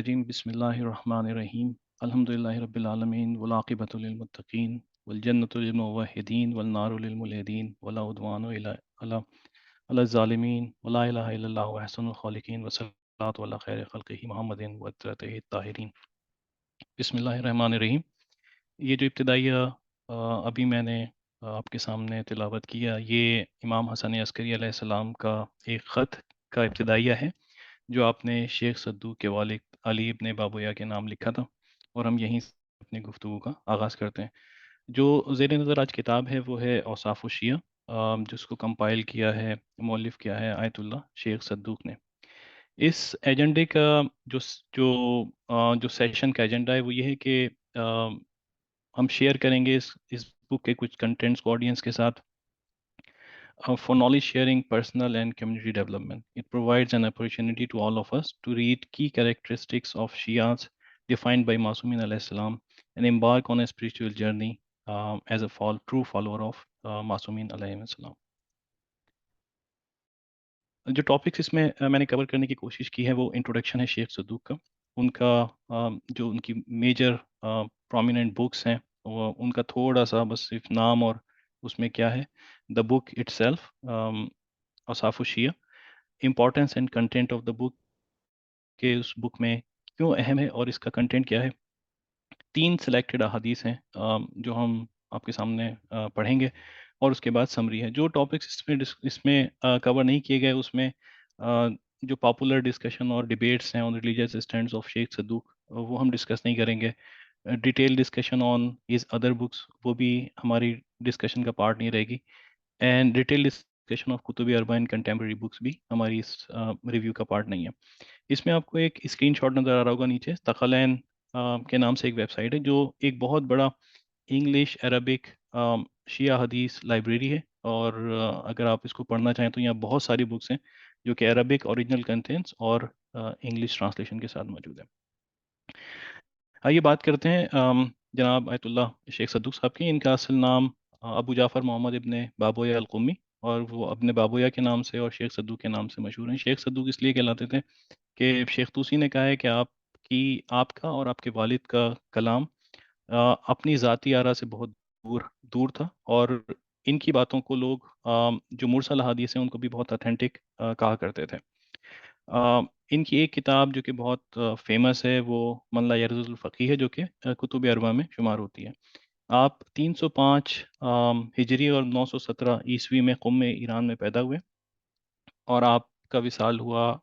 الرجيم بسم الله الرحمن الرحيم الحمد لله رب العالمين والعاقبة للمتقين والجنة للموحدين والنار للملحدين ولا عدوان إلا على الظالمين ولا إله إلا الله وأحسن الخالقين والصلاة على خير خلقه محمد وعترته الطاهرين بسم اللہ الرحمن الرحیم۔ یہ جو ابتدائیہ ابھی میں نے آپ کے سامنے تلاوت کیا، یہ امام حسن عسکری علیہ السلام کا ایک خط کا ابتدائیہ ہے جو آپ نے شیخ صدوق کے والد علی ابن بابویا کے نام لکھا تھا، اور ہم یہیں سے اپنی گفتگو کا آغاز کرتے ہیں۔ جو زیر نظر آج کتاب ہے وہ ہے اوصاف الشیعہ، جس کو کمپائل کیا ہے، مؤلف کیا ہے آیت اللہ شیخ صدوق نے۔ اس ایجنڈے کا جو جو جو سیشن کا ایجنڈا ہے وہ یہ ہے کہ ہم شیئر کریں گے اس بک کے کچھ کنٹینٹس کو آڈینس کے ساتھ for knowledge sharing, personal and community development. It provides an opportunity to all of us to read key characteristics of Shias defined by Masumin alayhi salam and embark on a spiritual journey as a true follower of Masumin alayhi salam. جو topics اس میں میں نے کور کرنے کی کوشش کی ہے وہ انٹروڈکشن ہے شیخ صدوق کا، ان کا جو ان کی میجر پرومیننٹ بکس ہیں وہ ان کا تھوڑا سا بس صرف نام اور اس میں کیا ہے، دا بک اٹ سیلف اوصاف الشیعہ، importance and content of the book کہ اس بک میں کیوں اہم ہے اور اس کا کنٹینٹ کیا ہے۔ 3 سلیکٹڈ احادیث ہیں جو ہم آپ کے سامنے پڑھیں گے، اور اس کے بعد سمری ہے۔ جو ٹاپکس اس میں کور نہیں کیے گئے اس میں جو پاپولر ڈسکشن اور ڈیبیٹس ہیں آن ریلیجیس اسٹینڈس آف شیخ صدوق وہ ہم ڈسکس نہیں کریں گے۔ Detail discussion on his other books وہ بھی ہماری ڈسکشن کا پارٹ نہیں رہے گی، اینڈ ڈیٹیل ڈسکشن آف کتب اربع اینڈ کنٹمپریری بکس بھی ہماری اس ریویو کا پارٹ نہیں ہے۔ اس میں آپ کو ایک اسکرین شاٹ نظر آ رہا ہوگا نیچے، تخلین کے نام سے ایک ویب سائٹ ہے جو ایک بہت بڑا انگلش عربک شیعہ حدیث لائبریری ہے، اور اگر آپ اس کو پڑھنا چاہیں تو یہاں بہت ساری بکس ہیں جو کہ عربک اوریجنل کنٹینٹس اور انگلش ٹرانسلیشن کے ساتھ موجود ہیں۔ آئیے بات کرتے ہیں جناب آیت اللہ شیخ صدوق صاحب کی۔ ان کا اصل نام ابو جعفر محمد ابن بابویا القمی، اور وہ ابن بابویا کے نام سے اور شیخ صدوق کے نام سے مشہور ہیں۔ شیخ صدوق اس لیے کہلاتے تھے کہ شیخ طوسی نے کہا ہے کہ آپ کا اور آپ کے والد کا کلام اپنی ذاتی آرا سے بہت دور تھا، اور ان کی باتوں کو لوگ جو مرسل حدیث ہیں ان کو بھی بہت اتھینٹک کہا کرتے تھے۔ ان کی ایک کتاب جو کہ بہت فیمس ہے وہ من لا یرز الفقیہ ہے، جو کہ کتب اربع میں شمار ہوتی ہے۔ آپ 305 ہجری اور 917 عیسوی میں قم ایران میں پیدا ہوئے، اور آپ کا وصال ہوا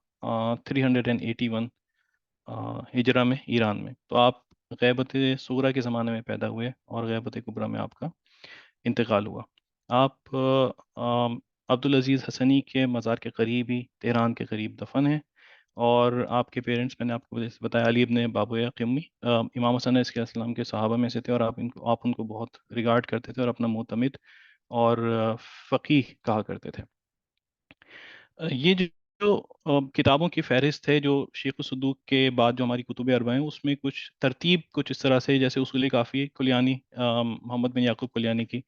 381 ہجرہ میں ایران میں۔ تو آپ غیبت صغرا کے زمانے میں پیدا ہوئے اور غیبت کبریٰ میں آپ کا انتقال ہوا۔ آپ عبدالعزیز حسنی کے مزار کے قریب ہی تہران کے قریب دفن ہیں، اور آپ کے پیرنٹس میں نے آپ کو بتایا علی ابن بابویا قمی امام حسن علیہ السلام کے صحابہ میں سے تھے، اور آپ ان کو بہت ریگارڈ کرتے تھے اور اپنا معتمد اور فقیہ کہا کرتے تھے۔ یہ جو کتابوں کی فہرست ہے جو شیخ صدوق کے بعد جو ہماری کتب اربع ہیں اس میں کچھ ترتیب کچھ اس طرح سے، جیسے اصول کافی کلیانی محمد بن یعقوب کلیانی کی،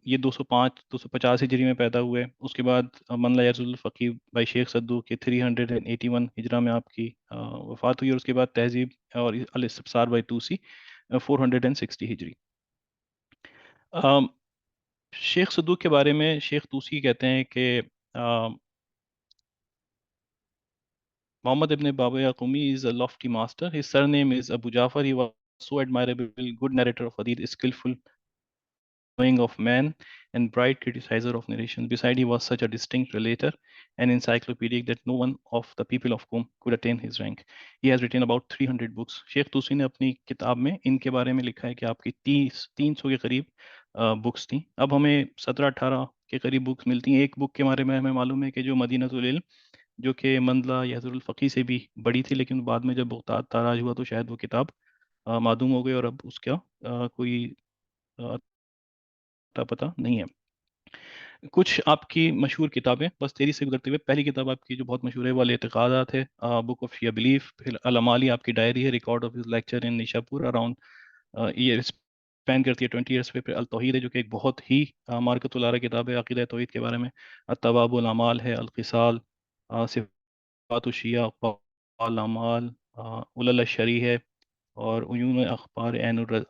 یہ 250 ہجری میں پیدا ہوئے۔ اس کے بعد من لا یرز الفقیہ بائی شیخ صدوق کے 381 ہجرہ میں آپ کی وفات ہوئی، اور اس کے بعد تہذیب اور الاستبصار بائی توسی 460 ہجری۔ شیخ صدوق کے بارے میں شیخ توسی کہتے ہیں کہ Muhammad ibn Babaya Qumi is a lofty master. His surname is Abu Jafar. He was so admirable, good narrator of hadith, skillful knowing of man, and bright criticizer of narrations. Besides, he was such a distinct relator and encyclopedic that no one of the people of Qum could attain his rank. He has written about 300 books. شیخ توسی نے اپنی کتاب میں ان کے بارے میں لکھا ہے کہ آپ کی 300 کے قریب بکس تھیں۔ اب ہمیں 17-18 کے قریب بکس ملتی ہیں۔ ایک بک کے بارے میں ہمیں معلوم ہے کہ جو مدینۃ العلم، جو کہ منزلہ یحضر الفقی سے بھی بڑی تھی، لیکن بعد میں جب بغداد تاراج ہوا تو شاید وہ کتاب معدوم ہو گئی، اور اب اس کا کوئی پتہ نہیں ہے۔ کچھ آپ کی مشہور کتابیں بس تیزی سے گزرتے ہوئے، پہلی کتاب آپ کی جو بہت مشہور ہے وہ الاعتقادات ہے، بک آف شیعہ بلیف۔ پھر الامالی آپ کی ڈائری ہے، record of his lecture in Nishapur around year span کرتی ہے 20 ایئرس پہ۔ پھر التوحید ہے جو کہ ایک بہت ہی مارکۃ العارہ کتاب ہے عقیدہ توحید کے بارے میں۔ التواب الاعمال ہے، الخصال، صفات الشیعہ، اقوال الاعمال، علل الشری ہے، اور عیون اخبار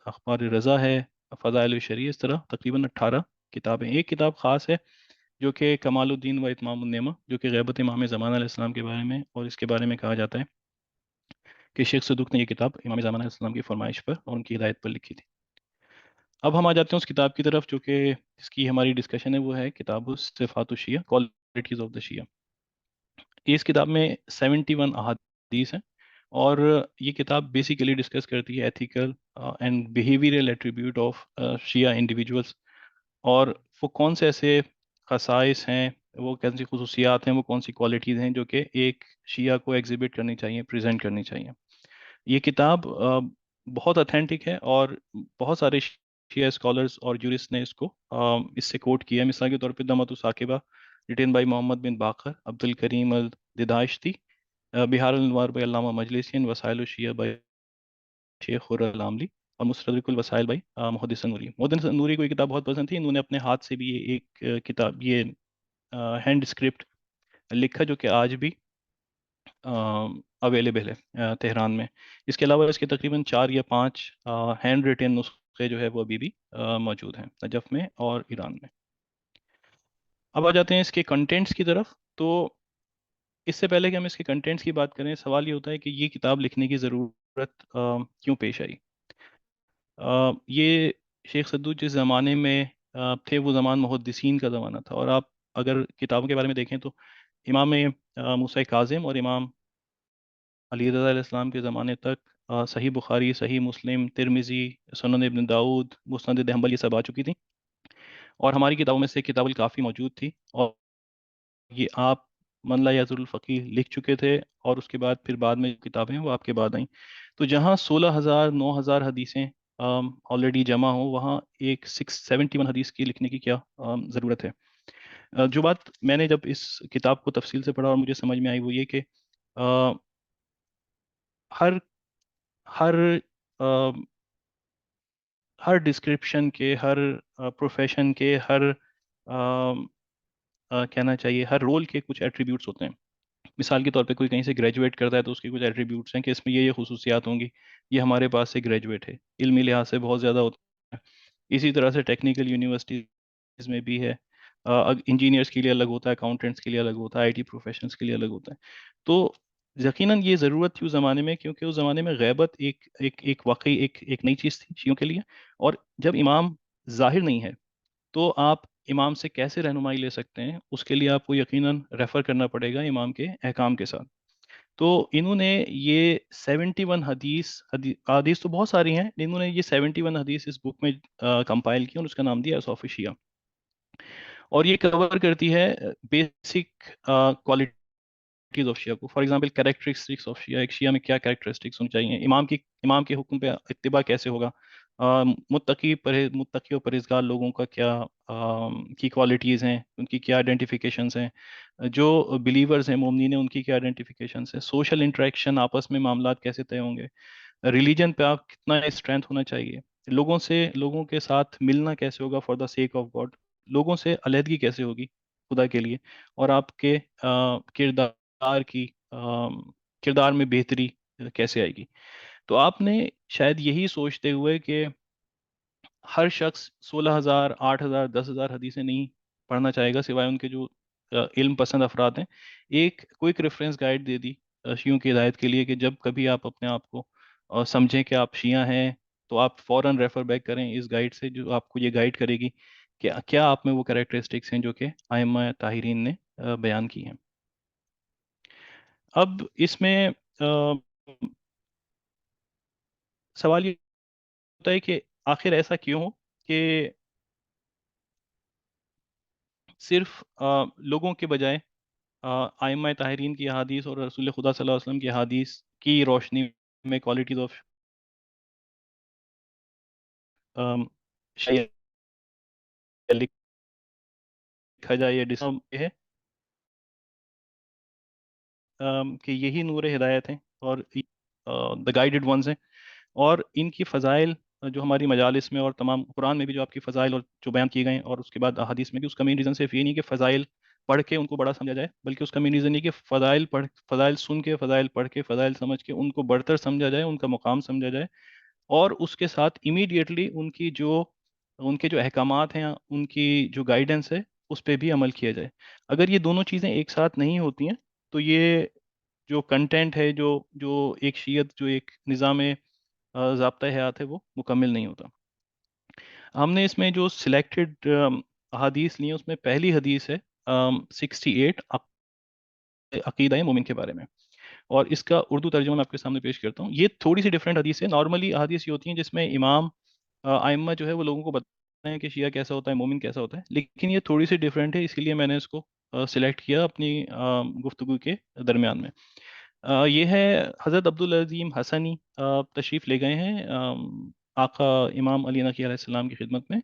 اخبار رضا ہے، فضائل الشریع، اس طرح تقریباً 18 کتابیں. ایک کتاب خاص ہے جو کہ کمال الدین و اتمام النعمہ، جو کہ غیبت امام زمان علیہ السلام کے بارے میں، اور اس کے بارے میں کہا جاتا ہے کہ شیخ صدوق نے یہ کتاب امام زمان علیہ السلام کی فرمائش پر اور ان کی ہدایت پر لکھی تھی. اب ہم آ جاتے ہیں اس کتاب کی طرف جو کہ اس کی ہماری ڈسکشن ہے، وہ ہے کتاب صفات الشیعہ، کوالٹیز آف دا شیعہ. اس کتاب میں 71 احادیث ہیں، اور یہ کتاب بیسیکلی ڈسکس کرتی ہے ethical and behavioural attribute of Shia individuals, اور وہ کون سے ایسے خصائص ہیں، وہ کون سی خصوصیات ہیں، وہ کون سی کوالٹیز ہیں جو کہ ایک شیعہ کو ایگزیبٹ کرنی چاہیے، پریزنٹ کرنی چاہیے. یہ کتاب بہت اتھینٹک ہے، اور بہت سارے شیعہ اسکالرز اور جورسٹ نے اس کو اس سے کوٹ کیا ہے. مثال کے طور پہ دمۃ الثاقبہ ریٹن بائی محمد بن باقر، عبد الکریم الدداشتی، بہار الانوار بائی علامہ مجلسی، وسائل الشیعہ بائی شیخ خر العاملی، اور مستدرک الوسائل بائی محدث نوری. محدث نوری کو یہ کتاب بہت پسند تھی، انہوں نے اپنے ہاتھ سے بھی یہ ایک کتاب، یہ ہینڈ اسکرپٹ لکھا جو کہ آج بھی اویلیبل ہے تہران میں. اس کے علاوہ اس کے تقریباً 4 یا 5 ہینڈ ریٹن نسخے جو ہے وہ ابھی بھی موجود ہیں نجف میں اور ایران میں. اب آ جاتے ہیں اس کے کنٹینٹس کی طرف. تو اس سے پہلے کہ ہم اس کے کنٹینٹس کی بات کریں، سوال یہ ہوتا ہے کہ یہ کتاب لکھنے کی ضرورت کیوں پیش آئی. یہ شیخ سدوج جس زمانے میں تھے، وہ زمان محدثین کا زمانہ تھا، اور آپ اگر کتابوں کے بارے میں دیکھیں تو امام موسیٰ کاظم اور امام علی رضا علیہ السلام کے زمانے تک صحیح بخاری، صحیح مسلم، ترمذی، سنن ابن داؤد، مسند حنبل، یہ سب آ چکی تھیں، اور ہماری کتابوں میں سے کتاب الکافی موجود تھی، اور یہ آپ من لا یزر الفقیہ لکھ چکے تھے، اور اس کے بعد پھر بعد میں جو کتابیں ہیں وہ آپ کے بعد آئیں. تو جہاں 16,000 9,000 حدیثیں آلریڈی جمع ہوں، وہاں ایک 671 حدیث کی لکھنے کی کیا ضرورت ہے. جو بات میں نے جب اس کتاب کو تفصیل سے پڑھا اور مجھے سمجھ میں آئی، وہ یہ کہ ہر ہر ہر ڈسکرپشن کے، ہر پروفیشن کے، ہر کہنا چاہیے ہر رول کے کچھ ایٹریبیوٹس ہوتے ہیں. مثال کے طور پہ کوئی کہیں سے گریجویٹ کرتا ہے تو اس کے کچھ ایٹریبیوٹس ہیں کہ اس میں یہ خصوصیات ہوں گی، یہ ہمارے پاس سے گریجویٹ ہے، علمی لحاظ سے بہت زیادہ ہوتا ہے. اسی طرح سے ٹیکنیکل یونیورسٹیز میں بھی ہے، انجینئرس کے لیے الگ ہوتا ہے، اکاؤنٹنٹس کے لیے الگ ہوتا ہے، آئی ٹی پروفیشنس کے لیے الگ ہوتا ہے. تو یقیناً یہ ضرورت تھی اس زمانے میں، کیونکہ اس زمانے میں غیبت ایک واقعی ایک نئی چیز تھی شیعوں کے لیے. اور جب امام ظاہر نہیں ہے تو آپ امام سے کیسے رہنمائی لے سکتے ہیں؟ اس کے لیے آپ کو یقیناً ریفر کرنا پڑے گا امام کے احکام کے ساتھ. تو انہوں نے یہ 71 حدیث تو بہت ساری ہیں، انہوں نے یہ 71 حدیث اس بک میں کمپائل کی، اور اس کا نام دیا اصحاف شیعہ. اور یہ کور کرتی ہے بیسک کوالٹیز آف شیعہ کو. فار ایگزامپل کریکٹرسٹکس آف شیعہ، ایک شیعہ میں کیا کریکٹرسٹکس ہونی چاہیے، امام کے حکم پہ اتباع کیسے ہوگا، متقی و پرہیزگار لوگوں کا کیا کی کوالٹیز ہیں، ان کی کیا آئیڈینٹیفیکیشنز ہیں، جو بلیورز ہیں، مومنین ہیں، ان کی کیا آئیڈینٹیفیکیشنز ہیں، سوشل انٹریکشن، آپس میں معاملات کیسے طے ہوں گے، ریلیجن پہ آپ کتنا اسٹرینتھ ہونا چاہیے، لوگوں کے ساتھ ملنا کیسے ہوگا for the sake of God, لوگوں سے علیحدگی کیسے ہوگی خدا کے لیے، اور آپ کے کردار میں بہتری کیسے آئے گی. تو آپ نے شاید یہی سوچتے ہوئے کہ ہر شخص 16,000 8,000 10,000 حدیثیں نہیں پڑھنا چاہے گا سوائے ان کے جو علم پسند افراد ہیں، ایک کوئک ریفرنس گائیڈ دے دی شیعوں کی ہدایت کے لیے کہ جب کبھی آپ اپنے آپ کو سمجھیں کہ آپ شیعہ ہیں تو آپ فوراً ریفر بیک کریں اس گائیڈ سے، جو آپ کو یہ گائیڈ کرے گی کہ کیا آپ میں وہ کریکٹرسٹکس ہیں جو کہ ائمہ طاہرین نے بیان کی ہیں. اب اس میں سوال یہ ہوتا ہے کہ آخر ایسا کیوں ہو کہ صرف لوگوں کے بجائے ائمہ طاہرین کی احادیث اور رسول خدا صلی اللہ علیہ وسلم کی احادیث کی روشنی میں کوالٹیز آف شیعہ لکھا جائے، یہ ہے کہ یہی نور ہدایت ہیں اور دا گائیڈڈ ونز ہیں، اور ان کی فضائل جو ہماری مجالس میں اور تمام قرآن میں بھی جو آپ کی فضائل اور جو بیان کیے گئے ہیں، اور اس کے بعد احادیث میں بھی، اس کا مین ریزن صرف یہ نہیں کہ فضائل پڑھ کے ان کو بڑا سمجھا جائے، بلکہ اس کا مین ریزن یہ کہ فضائل سن کے، فضائل پڑھ کے، فضائل سمجھ کے ان کو برتر سمجھا جائے، ان کا مقام سمجھا جائے، اور اس کے ساتھ امیڈیٹلی ان کے جو احکامات ہیں، ان کی جو گائیڈنس ہے، اس پہ بھی عمل کیا جائے۔ اگر یہ دونوں چیزیں ایک ساتھ نہیں ہوتی ہیں تو یہ جو کنٹینٹ ہے، جو ایک شیعت، جو ایک نظام ضابطہ حیات ہے، وہ مکمل نہیں ہوتا۔ ہم نے اس میں جو سلیکٹڈ احادیث لی ہیں، اس میں پہلی حدیث ہے 68، عقیدہ مومن کے بارے میں، اور اس کا اردو ترجمہ میں آپ کے سامنے پیش کرتا ہوں۔ یہ تھوڑی سی ڈفرینٹ حدیث ہے۔ نارملی احادیث یہ ہوتی ہیں جس میں امام ائمہ جو ہے وہ لوگوں کو بتاتے ہیں کہ شیعہ کیسا ہوتا ہے، مومن کیسا ہوتا ہے، لیکن یہ تھوڑی سی ڈفرینٹ ہے، اسی لیے میں نے اس کو سلیکٹ کیا اپنی گفتگو کے درمیان میں۔ یہ ہے حضرت عبدالعظیم حسنی تشریف لے گئے ہیں آقا امام علی نقی علیہ السلام کی خدمت میں۔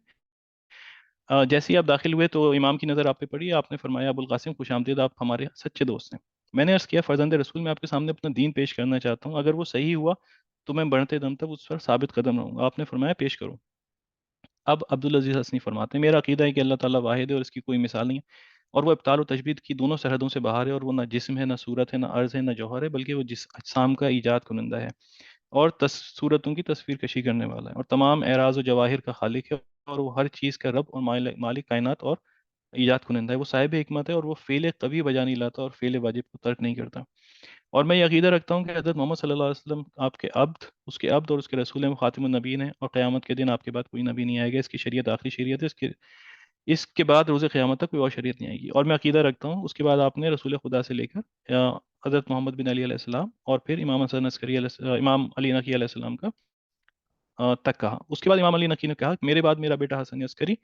جیسے ہی آپ داخل ہوئے تو امام کی نظر آپ پہ پڑی، آپ نے فرمایا ابو القاسم خوش آمدید، آپ ہمارے سچے دوست ہیں۔ میں نے عرض کیا فرزند رسول، میں آپ کے سامنے اپنا دین پیش کرنا چاہتا ہوں، اگر وہ صحیح ہوا تو میں بڑھتے دم تک اس پر ثابت قدم رہوں گا۔ آپ نے فرمایا پیش کرو۔ اب عبدالعزیز حسنی فرماتے ہیں میرا عقیدہ ہے کہ اللہ تعالیٰ واحد ہے اور اس کی کوئی مثال نہیں ہے، اور وہ ابطال و تجدید کی دونوں سرحدوں سے باہر ہے، اور وہ نہ جسم ہے، نہ صورت ہے، نہ عرض ہے، نہ جوہر ہے، بلکہ وہ جس اجسام کا ایجاد کنندہ ہے اور صورتوں کی تصویر کشی کرنے والا ہے، اور تمام اعراض و جواہر کا خالق ہے، اور وہ ہر چیز کا رب اور مالک کائنات اور ایجاد کنندہ ہے۔ وہ صاحب حکمت ہے، اور وہ فعل کبھی بجا نہیں لاتا اور فعل واجب کو ترک نہیں کرتا۔ اور میں یہ عقیدہ رکھتا ہوں کہ حضرت محمد صلی اللہ علیہ وسلم آپ کے عبد، اس کے عبد اور اس کے رسول ہیں، وہ خاتم النبیین ہیں، اور قیامت کے دن آپ کے بعد کوئی نبی نہیں آئے گا، اس کی شریعت آخری شریعت ہے، اس کے بعد روز قیامت تک کوئی اور شریعت نہیں آئے گی۔ اور میں عقیدہ رکھتا ہوں اس کے بعد آپ نے رسول خدا سے لے کر حضرت محمد بن علی علیہ السلام اور پھر امام حسن عسکری امام علی نقی علیہ السلام کا تک کہا۔ اس کے بعد امام علی نقی نے کہا کہ میرے بعد میرا بیٹا حسن عسکری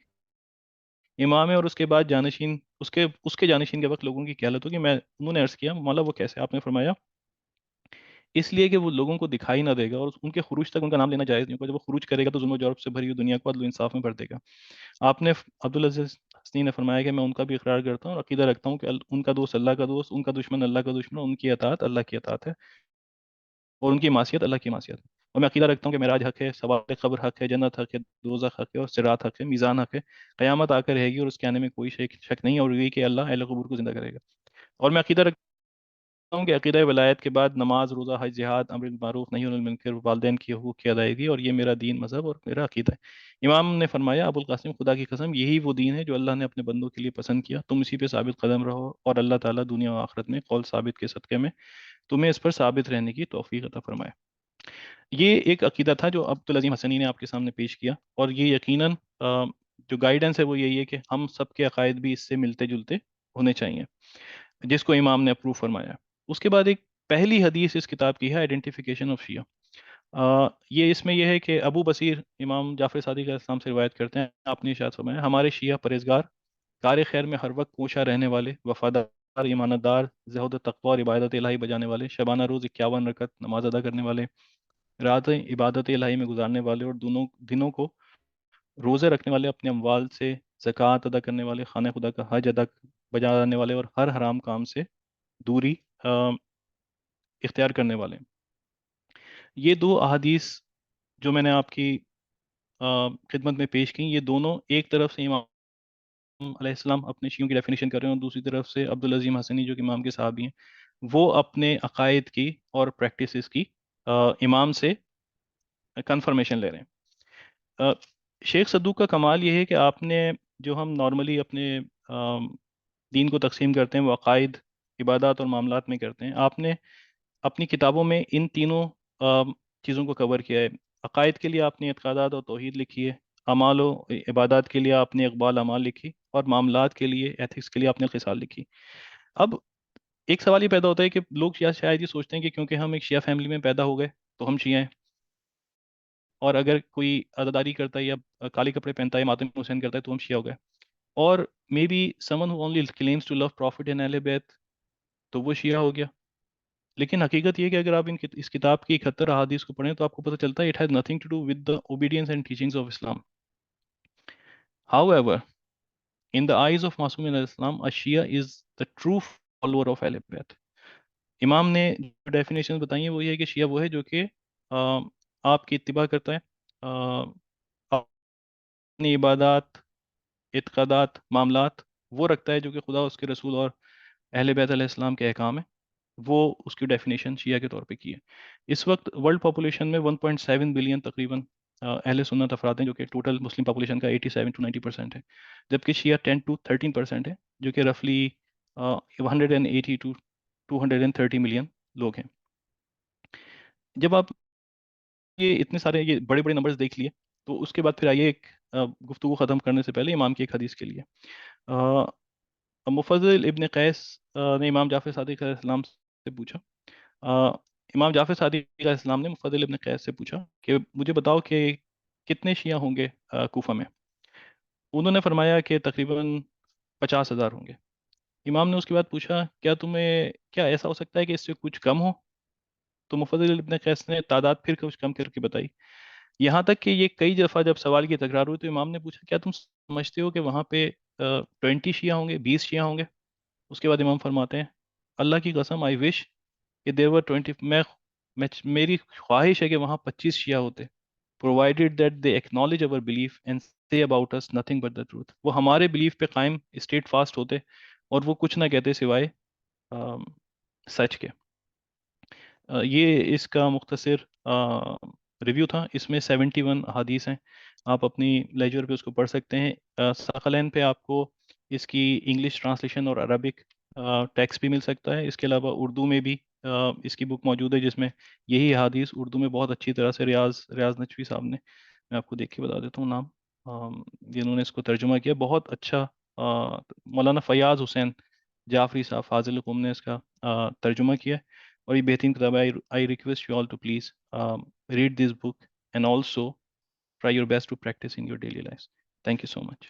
امام ہے، اور اس کے بعد جانشین، اس کے جانشین کے وقت لوگوں کی کیا حالت ہوگی؟ انہوں نے عرض کیا مولا وہ کیسے؟ آپ نے فرمایا اس لیے کہ وہ لوگوں کو دکھائی نہ دے گا، اور ان کے خروج تک ان کا نام لینا جائز نہیں ہوگا۔ جب وہ خروج کرے گا تو ظلم و جور سے بھری ہوئی دنیا کو عدل و انصاف میں بھر دے گا۔ آپ نے عبدالعزیز حسنی نے فرمایا کہ میں ان کا بھی اقرار کرتا ہوں اور عقیدہ رکھتا ہوں کہ ان کا دوست اللہ کا دوست، ان کا دشمن اللہ کا دشمن، ان کی اطاعت اللہ کی اطاعت ہے، اور ان کی معصیت اللہ کی معصیت ہے۔ اور میں عقیدہ رکھتا ہوں کہ معراج حق ہے، سوال قبر حق ہے، جنت حق ہے، دوزخ حق ہے، اور صراط حق ہے، میزان حق ہے، قیامت آ کر رہے گی اور اس کے آنے میں کوئی شک نہیں، اور یہ کہ اللہ اہل قبور کو زندہ کرے گا۔ اور میں عقیدہ رکھتا ہوں کہ عقیدہ ولایت کے بعد نماز، روزہ، حج، جہاد، امر بالمعروف نہی عن المنکر، والدین کی حقوق کی ادائیگی، اور یہ میرا دین، مذہب اور میرا عقیدہ ہے۔ امام نے فرمایا ابو القاسم خدا کی قسم یہی وہ دین ہے جو اللہ نے اپنے بندوں کے لیے پسند کیا، تم اسی پہ ثابت قدم رہو، اور اللہ تعالیٰ دنیا و آخرت میں قول ثابت کے صدقے میں تمہیں اس پر ثابت رہنے کی توفیق عطا فرمائے۔ یہ ایک عقیدہ تھا جو عبدالعظیم حسنی نے آپ کے سامنے پیش کیا، اور یہ یقیناً جو گائیڈنس ہے وہ یہی ہے کہ ہم سب کے عقائد بھی اس سے ملتے جلتے ہونے چاہیے، جس کو امام نے اپروو فرمایا۔ اس کے بعد ایک پہلی حدیث اس کتاب کی ہے آئیڈینٹیفیکیشن آف شیعہ۔ یہ اس میں یہ ہے کہ ابو بصیر امام جعفر صادق علیہ السلام سے روایت کرتے ہیں، آپ نے ارشاد فرمایا ہمارے شیعہ پرہیزگار، کار خیر میں ہر وقت کوشاں رہنے والے، وفادار، ایمانت دار، زہد و تقوی اور عبادت الہی بجانے والے، شبانہ روز 51 رکعت نماز ادا کرنے والے، راتیں عبادت الہی میں گزارنے والے، اور دونوں دنوں کو روزے رکھنے والے، اپنے اموال سے زکوٰۃ ادا کرنے والے، خانہ خدا کا حج ادا بجانے والے، اور ہر حرام کام سے دوری اختیار کرنے والے۔ یہ دو احادیث جو میں نے آپ کی خدمت میں پیش کی، یہ دونوں ایک طرف سے امام علیہ السلام اپنے شیعوں کی ڈیفینیشن کر رہے ہیں، اور دوسری طرف سے عبدالعظیم حسنی جو کہ امام کے صحابی ہیں، وہ اپنے عقائد کی اور پریکٹسز کی امام سے کنفرمیشن لے رہے ہیں۔ شیخ صدوق کا کمال یہ ہے کہ آپ نے، جو ہم نارملی اپنے دین کو تقسیم کرتے ہیں وہ عقائد، عبادات اور معاملات میں کرتے ہیں، آپ نے اپنی کتابوں میں ان تینوں چیزوں کو کور کیا ہے۔ عقائد کے لیے آپ نے اعتقادات اور توحید لکھی ہے، اعمال و عبادات کے لیے آپ نے اقبال اعمال لکھی، اور معاملات کے لیے، ایتھکس کے لیے آپ نے خصال لکھی۔ اب ایک سوال یہ پیدا ہوتا ہے کہ لوگ شاید یہ سوچتے ہیں کہ کیونکہ ہم ایک شیعہ فیملی میں پیدا ہو گئے تو ہم شیعہ ہیں، اور اگر کوئی عزاداری کرتا ہے یا کالے کپڑے پہنتا ہے، ماتم حسین کرتا ہے تو ہم شیعہ ہو گئے، اور maybe someone who only claims to love prophet and اہل بیت تو وہ شیعہ ہو گیا۔ لیکن حقیقت یہ ہے کہ اگر آپ اس کتاب کی 71 احادیث کو پڑھیں تو آپ کو پتہ چلتا ہے it has nothing to do with the obedience and teachings of Islam. However in the eyes of معصوم علیہ السلام a Shia is the true follower of اہل بیت۔ امام نے جو ڈیفینیشن بتائی ہیں وہ یہ ہے کہ شیعہ وہ ہے جو کہ آپ کی اتباع کرتا ہے، اپنی عبادات، اعتقادات، معاملات وہ رکھتا ہے جو کہ خدا اس کے رسول اور اہل بیت علیہ السلام کے احکام ہے، وہ اس کی ڈیفینیشن شیعہ کے طور پہ کی ہے۔ اس وقت ورلڈ پاپولیشن میں 1.7 بلین تقریباً اہل سنت افراد ہیں، جو کہ ٹوٹل مسلم پاپولیشن کا 87 to 90% ہے، جبکہ شیعہ 10 to 13% ہے، جو کہ رفلی 180 to 230 ملین لوگ ہیں۔ جب آپ یہ اتنے سارے یہ بڑے بڑے نمبرز دیکھ لیے، تو اس کے بعد پھر آئیے ایک گفتگو ختم کرنے سے پہلے امام کی ایک حدیث کے لیے۔ مفضل ابن قیس نے امام جعفر صادق علیہ السلام سے پوچھا، امام جعفر صادق علیہ السلام نے مفضل ابن قیس سے پوچھا کہ مجھے بتاؤ کہ کتنے شیعہ ہوں گے کوفہ میں؟ انہوں نے فرمایا کہ تقریباً 50,000 ہوں گے۔ امام نے اس کے بعد پوچھا کیا ایسا ہو سکتا ہے کہ اس سے کچھ کم ہو؟ تو مفضل ابن قیس نے تعداد پھر کچھ کم کر کے بتائی، یہاں تک کہ یہ کئی دفعہ جب سوال کی تکرار ہوئی تو امام نے پوچھا کیا تم سمجھتے ہو کہ وہاں پہ 20 شیعہ ہوں گے، 20 شیعہ ہوں گے؟ اس کے بعد امام فرماتے ہیں اللہ کی قسم آئی وش کہ دیر ور 20، میری خواہش ہے کہ وہاں 25 شیعہ ہوتے، provided that they acknowledge our belief and say about us nothing but the truth۔ وہ ہمارے بلیف پہ قائم اسٹیٹ فاسٹ ہوتے اور وہ کچھ نہ کہتے سوائے سچ کے۔ یہ اس کا مختصر ریویو تھا، اس میں 71 احادیث ہیں، آپ اپنی لیجر پہ اس کو پڑھ سکتے ہیں۔ ثقلین پہ آپ کو اس کی انگلش ٹرانسلیشن اور عربک ٹیکسٹ بھی مل سکتا ہے، اس کے علاوہ اردو میں بھی اس کی بک موجود ہے، جس میں یہی احادیث اردو میں بہت اچھی طرح سے ریاض نجفی صاحب نے، میں آپ کو دیکھ کے بتا دیتا ہوں نام، جنہوں نے اس کو ترجمہ کیا، بہت اچھا، مولانا فیاض حسین جعفری صاحب فاضل قوم نے اس کا ترجمہ کیا ہے، اور یہ بہترین کتاب ہے۔ I request you all to please read this book and also try your best to practise in your daily life. Thank you so much.